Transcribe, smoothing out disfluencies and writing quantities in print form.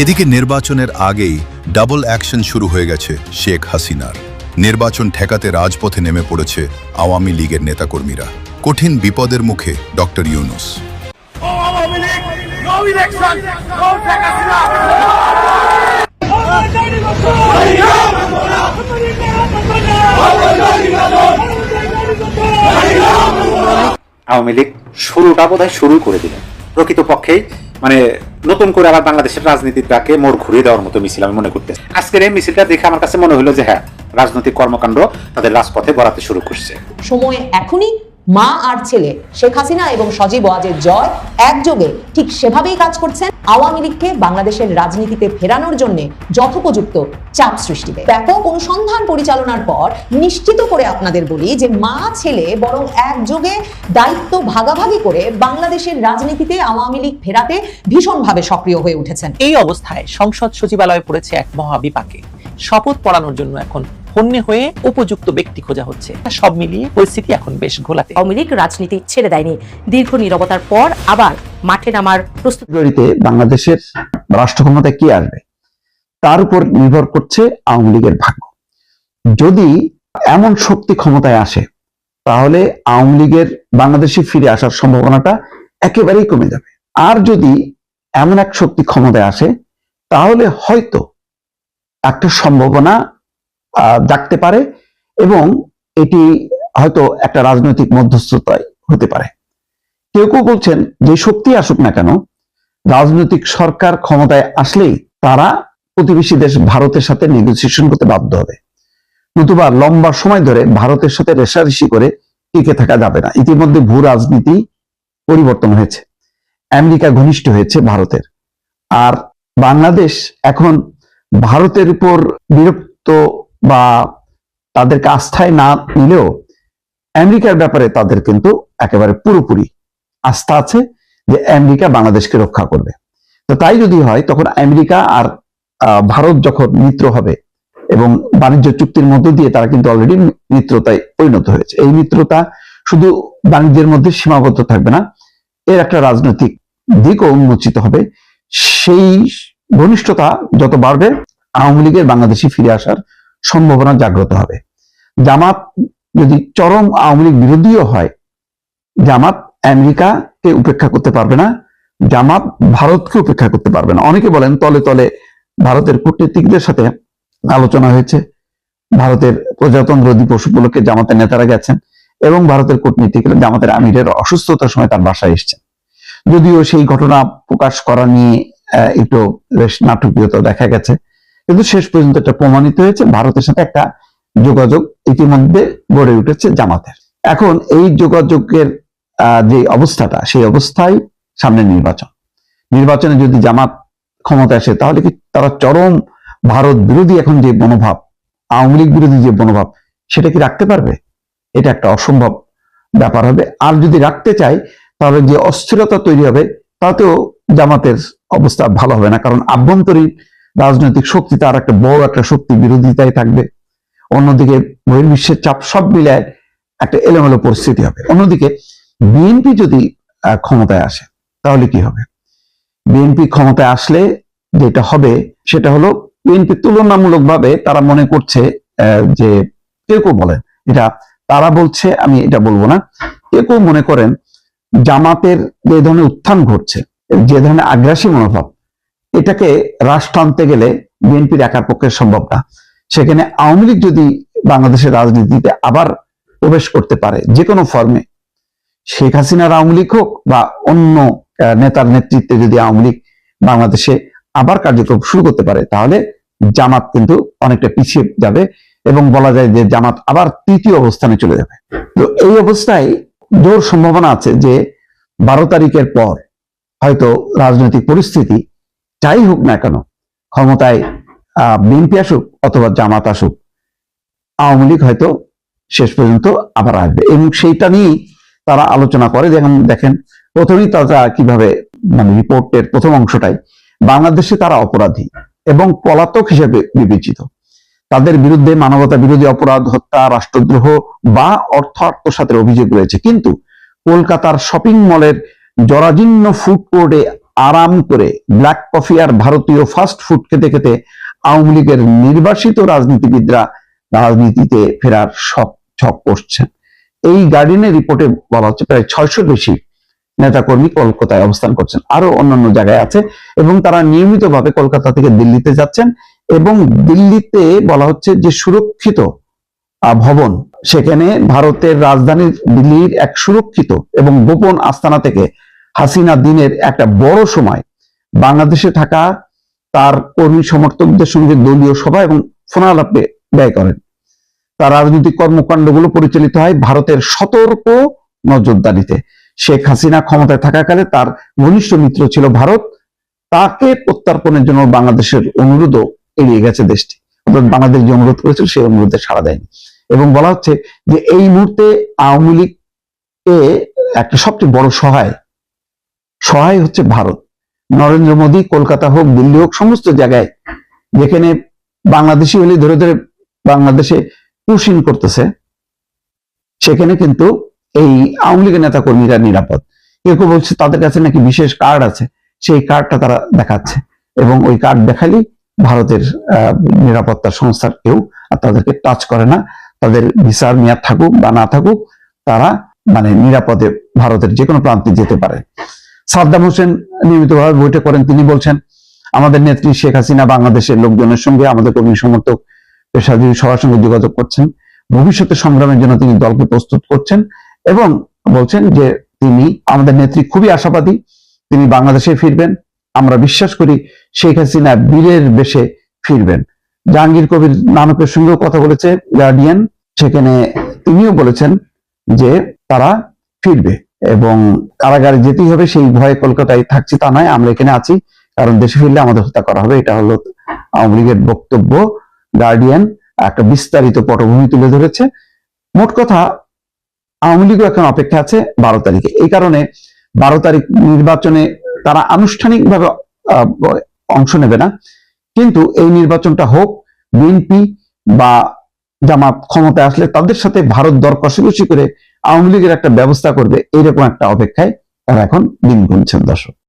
এদিকে নির্বাচনের আগেই ডাবল অ্যাকশন শুরু হয়ে গেছে শেখ হাসিনার। নির্বাচন ঠেকাতে রাজপথে নেমে পড়েছে আওয়ামী লীগের নেতাকর্মীরা। কঠিন বিপদের মুখে ডক্টর ইউনূস। আওয়ামী লীগ শুরুটা বোধহয় শুরু করে দিলেন। প্রকৃতপক্ষেই মানে নতুন করে আবার বাংলাদেশের রাজনীতিটাকে মোড় ঘুরিয়ে দেওয়ার মতো মিছিল আমি মনে করতেছি। আজকের এই মিছিলটা দেখে আমার কাছে মনে হলো যে হ্যাঁ, রাজনৈতিক কর্মকাণ্ড তাদের রাজপথে গড়াতে শুরু করছে। সময় এখনই মা আর ছেলে শেখ হাসিনা এবং সজীব ওয়াজেদ জয় একযোগে ঠিক সেভাবেই কাজ করছেন আওয়ামী লীগকে বাংলাদেশের রাজনীতিতে ফেরানোর জন্য যথোপযুক্ত চাপ সৃষ্টিতে। ব্যাপক অনুসন্ধান পরিচালনার পর নিশ্চিত করে আপনাদের বলি যে মা ছেলে বরং একযোগে দায়িত্ব ভাগাভাগি করে বাংলাদেশের রাজনীতিতে আওয়ামী লীগ ফেরাতে ভীষণভাবে সক্রিয় হয়ে উঠেছেন। এই অবস্থায় সংসদ সচিবালয়ে পড়েছে এক মহাবিপাকে। শপথ পড়ানোর জন্য এখন হন্যে হয়ে উপযুক্ত ব্যক্তি খোঁজা হচ্ছে। সব মিলিয়ে পরিস্থিতি এখন বেশ ঘোলাটে। আওয়ামী লীগ রাজনীতি ছেড়ে দেয়নি, দীর্ঘ নীরবতার পর আবার মাঠে নামার প্রস্তুতি। বাংলাদেশের রাষ্ট্র ক্ষমতায় কি আসবে তার উপর নির্ভর করছে আওয়ামী লীগের ভাগ্য। যদি এমন শক্তি ক্ষমতায় আসে তাহলে আওয়ামী লীগের বাংলাদেশে ফিরে আসার সম্ভাবনাটা একেবারেই কমে যাবে। আর যদি এমন এক শক্তি ক্ষমতায় আসে তাহলে হয়তো একটা সম্ভাবনা জাগতে পারে এবং এটি হয়তো একটা রাজনৈতিক মধ্যস্থতায় হতে পারে। কেউ কেউ বলছেন যে শক্তি আসুক না কেন, রাজনৈতিক সরকার ক্ষমতায় আসলেই তারা প্রতিবেশী দেশ ভারতের সাথে নেগোসিয়েশন করতে বাধ্য হবে, নতুবা লম্বা সময় ধরে ভারতের সাথে রেষারেষি করে টিকে থাকা যাবে না। ইতিমধ্যে ভূ রাজনীতি পরিবর্তন হয়েছে, আমেরিকা ঘনিষ্ঠ হয়েছে ভারতের, আর বাংলাদেশ এখন ভারতের উপর বিরক্ত বা তাদেরকে আস্থায় না নিলেও আমেরিকার ব্যাপারে তাদের কিন্তু একেবারে পুরোপুরি আস্থা আছে যে আমেরিকা বাংলাদেশকে রক্ষা করবে। তো তাই যদি হয় তখন আমেরিকা আর ভারত যখন মিত্র হবে এবং বাণিজ্য চুক্তির মধ্য দিয়ে তারা কিন্তু অলরেডি মিত্রতায় পরিণত হয়েছে। এই মিত্রতা শুধু বাণিজ্যের মধ্যে সীমাবদ্ধ থাকবে না, এর একটা রাজনৈতিক দিকও উন্মোচিত হবে। সেই ঘনিষ্ঠতা যত বাড়বে আওয়ামী লীগের বাংলাদেশে ফিরে আসার সম্ভাবনা জাগ্রত হবে। জামাত যদি চরম আওয়ামী লীগ বিরোধীও হয়, জামাত আমেরিকাকে উপেক্ষা করতে পারবে না, জামাত ভারতকে উপেক্ষা করতে পারবে না। অনেকে বলেন তলে তলে ভারতের কূটনীতিকদের সাথে আলোচনা হয়েছে, ভারতের প্রজাতন্ত্র দিবস উপলক্ষে জামাতের নেতারা গেছেন এবং ভারতের কূটনীতিকরা জামাতের আমিরের অসুস্থতার সময় তার বাসায় এসেছেন। যদিও সেই ঘটনা প্রকাশ করা নিয়ে একটু বেশ নাটকীয়তা দেখা গেছে, কিন্তু শেষ পর্যন্ত এটা প্রমাণিত হয়েছে ভারতের সাথে একটা যোগাযোগ ইতিমধ্যে গড়ে উঠেছে জামাতের। এখন এই যোগাযোগের যে অবস্থাটা, সেই অবস্থায় সামনে নির্বাচনে যদি জামাত ক্ষমতা আসে তাহলে কি তারা চরম ভারত বিরোধী এখন যে মনোভাব, আওয়ামী লীগ বিরোধী যে মনোভাব, সেটা কি রাখতে পারবে? এটা একটা অসম্ভব ব্যাপার হবে। আর যদি রাখতে চায় তাহলে যে অস্থিরতা তৈরি হবে তাতেও জামাতের অবস্থা ভালো হবে না, কারণ আভ্যন্তরীণ রাজনৈতিক শক্তি তার একটা বড় একটা শক্তি বিরোধিতায় থাকবে। অন্যদিকে বহির্বিশ্বের চাপ, সব মিলায় একটা এলোমেলো পরিস্থিতি হবে। অন্যদিকে বিএনপি যদি ক্ষমতায় আসে তাহলে কি হবে? বিএনপি ক্ষমতায় আসলে যেটা হবে সেটা হলো বিএনপি তুলনামূলকভাবে তারা মনে করছে যে, কেউ কেউ বলেন এটা, তারা বলছে, আমি এটা বলবো না, কেউ কেউ মনে করেন জামাতের যে ধরনের উত্থান ঘটছে, যে ধরনের আগ্রাসী মনোভাব, এটাকে হ্রাস টানতে গেলে বিএনপির একার পক্ষে সম্ভব না। সেখানে আওয়ামী লীগ যদি বাংলাদেশের রাজনীতিতে আবার প্রবেশ করতে পারে যে কোনো ফর্মে, শেখ হাসিনার আওয়ামী লীগ হোক বা অন্য নেতার নেতৃত্বে যদি আওয়ামী লীগ বাংলাদেশে আবার কার্যক্রম শুরু করতে পারে তাহলে জামাত কিন্তু অনেকটা পিছিয়ে যাবে এবং বলা যায় যে জামাত আবার তৃতীয় অবস্থানে চলে যাবে। তো এই অবস্থায় জোর সম্ভাবনা আছে যে 12 তারিখের পর হয়তো রাজনৈতিক পরিস্থিতি যাই হোক না কেন, ক্ষমতায় বিএনপি আসুক অথবা জামাত আসুক, আওয়ামী লীগ হয়তো শেষ পর্যন্ত আবার আসবে এবং সেইটা নিয়েই তারা আলোচনা করে। দেখেন প্রথমেই তারা কিভাবে, মানে রিপোর্টের প্রথম অংশটাই বাংলাদেশে তারা অপরাধী এবং পলাতক হিসেবে বিবেচিত, তাদের বিরুদ্ধে মানবতা বিরোধী অপরাধ, হত্যা, রাষ্ট্রদ্রোহ বা অর্থ আত্মসাতের অভিযোগ রয়েছে। কিন্তু কলকাতার শপিং মলের জরাজীর্ণ ফুড কোর্টে আরাম করে ব্ল্যাক কফি আর ভারতীয় ফাস্ট ফুড খেতে খেতে আওয়ামী লীগের নির্বাসিত রাজনীতিবিদরা রাজনীতিতে ফেরার ছক কষছেন। এই গার্ডিয়ানের রিপোর্টে বলা হচ্ছে প্রায় 600 বেশি নেতাকর্মী কলকাতায় অবস্থান করছেন, আরো অন্যান্য জায়গায় আছে, এবং তারা নিয়মিতভাবে কলকাতা থেকে দিল্লিতে যাচ্ছেন। এবং দিল্লিতে বলা হচ্ছে যে সুরক্ষিত ভবন, সেখানে ভারতের রাজধানী দিল্লির এক সুরক্ষিত এবং গোপন আস্তানা থেকে হাসিনা দিনের একটা বড় সময় বাংলাদেশে থাকা তার কর্মী সমর্থকদের সঙ্গে দলীয় সভা এবং ফোনালাপে ব্যয় করেন। তার রাজনৈতিক কর্মকাণ্ডগুলো পরিচালিত হয় ভারতের সতর্ক নজরদারিতে। শেখ হাসিনা ক্ষমতায় থাকাকালে তার ঘনিষ্ঠ মিত্র ছিল ভারত। তাকে প্রত্যার্পণের জন্য বাংলাদেশের অনুরোধও এড়িয়ে গেছে দেশটি, অর্থাৎ বাংলাদেশ যে অনুরোধ করেছিল সেই অনুরোধে সাড়া দেয়নি। এবং বলা হচ্ছে যে এই মুহূর্তে আওয়ামী লীগকে একটা সবচেয়ে বড় সহায় হচ্ছে ভারত। নরেন্দ্র মোদী কলকাতা হোক, দিল্লি হোক, সমস্ত জায়গায় যেখানে বাংলাদেশি হলে ধরে ধরে বাংলাদেশে পুশিং করতেছে, সেখানে কিন্তু এই আওয়ামী লীগের নেতা কর্মীরা নিরাপদ। কেউ কেউ বলছে তাদের কাছে নাকি বিশেষ কার্ড আছে, সেই কার্ডটা তারা দেখাচ্ছে, এবং ওই কার্ড দেখালেই ভারতের নিরাপত্তা সংস্থার কেউ আর তাদেরকে টাচ করে না। তাদের ভিসার মেয়াদ থাকুক বা না থাকুক, তারা মানে নিরাপদে ভারতের যে কোনো প্রান্তে যেতে পারে। সাদ্দাম হোসেন নিয়মিতভাবে বৈঠক করেন। তিনি বলছেন, আমাদের নেত্রী শেখ হাসিনা বাংলাদেশের লোকজনের সঙ্গে, আমাদের কর্মী সমর্থক, পেশাজীবী সবার সঙ্গে যোগাযোগ করছেন। ভবিষ্যতে সংগ্রামের জন্য তিনি দলকে প্রস্তুত করছেন এবং বলছেন যে তিনি, আমাদের নেত্রী খুবই আশাবাদী, তিনি বাংলাদেশে ফিরবেন। আমরা বিশ্বাস করি শেখ হাসিনা বীরের বেশে ফিরবেন। জাহাঙ্গীর কবির নানকের সঙ্গেও কথা বলেছে গার্ডিয়ান, সেখানে তিনিও বলেছেন যে তারা ফিরবে এবং কারাগারে যেতেই হবে সেই ভয়ে কলকাতায় থাকছি তা নয়, আমরা এখানে আছি, কারণ দেশে ফিরলে আমাদের হত্যা করা হবে। এটা হলো আওয়ামী লীগের বক্তব্য। গার্ডিয়ান একটা বিস্তারিত পটভূমি তুলে ধরেছে। মোট কথা, আওয়ামী লীগও এখন অপেক্ষা আছে 12 তারিখে। এই কারণে 12 তারিখ নির্বাচনে তারা আনুষ্ঠানিকভাবে অংশ নেবে না, কিন্তু এই নির্বাচনটা হোক, বিএনপি বা জামাত ক্ষমতায় আসলে তাদের সাথে ভারত দর কষাকষি করে আওয়ামী লীগের একটা ব্যবস্থা করবে, এইরকম একটা অপেক্ষায় তারা এখন দিন গুনছেন। দর্শক।